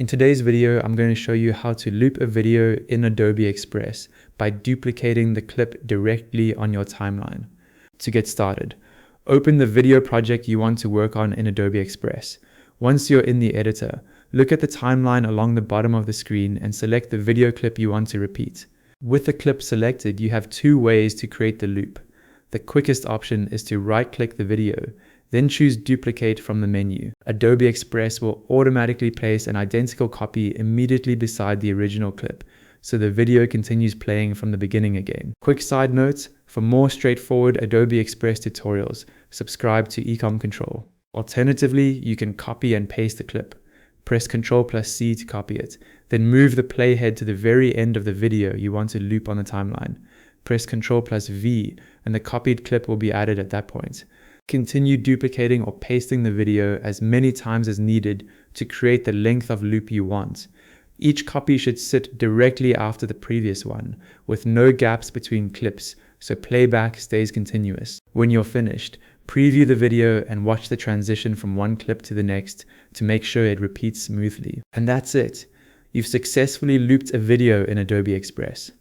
In today's video, I'm going to show you how to loop a video in Adobe Express by duplicating the clip directly on your timeline. To get started, open the video project you want to work on in Adobe Express. Once you're in the editor, look at the timeline along the bottom of the screen and select the video clip you want to repeat. With the clip selected, you have two ways to create the loop. The quickest option is to right-click the video, then choose Duplicate from the menu. Adobe Express will automatically place an identical copy immediately beside the original clip, so the video continues playing from the beginning again. Quick side note, for more straightforward Adobe Express tutorials, subscribe to Ecom Control. Alternatively, you can copy and paste the clip. Press Ctrl+C to copy it, then move the playhead to the very end of the video you want to loop on the timeline. Press Ctrl+V and the copied clip will be added at that point. Continue duplicating or pasting the video as many times as needed to create the length of loop you want. Each copy should sit directly after the previous one, with no gaps between clips, so playback stays continuous. When you're finished, preview the video and watch the transition from one clip to the next to make sure it repeats smoothly. And that's it. You've successfully looped a video in Adobe Express.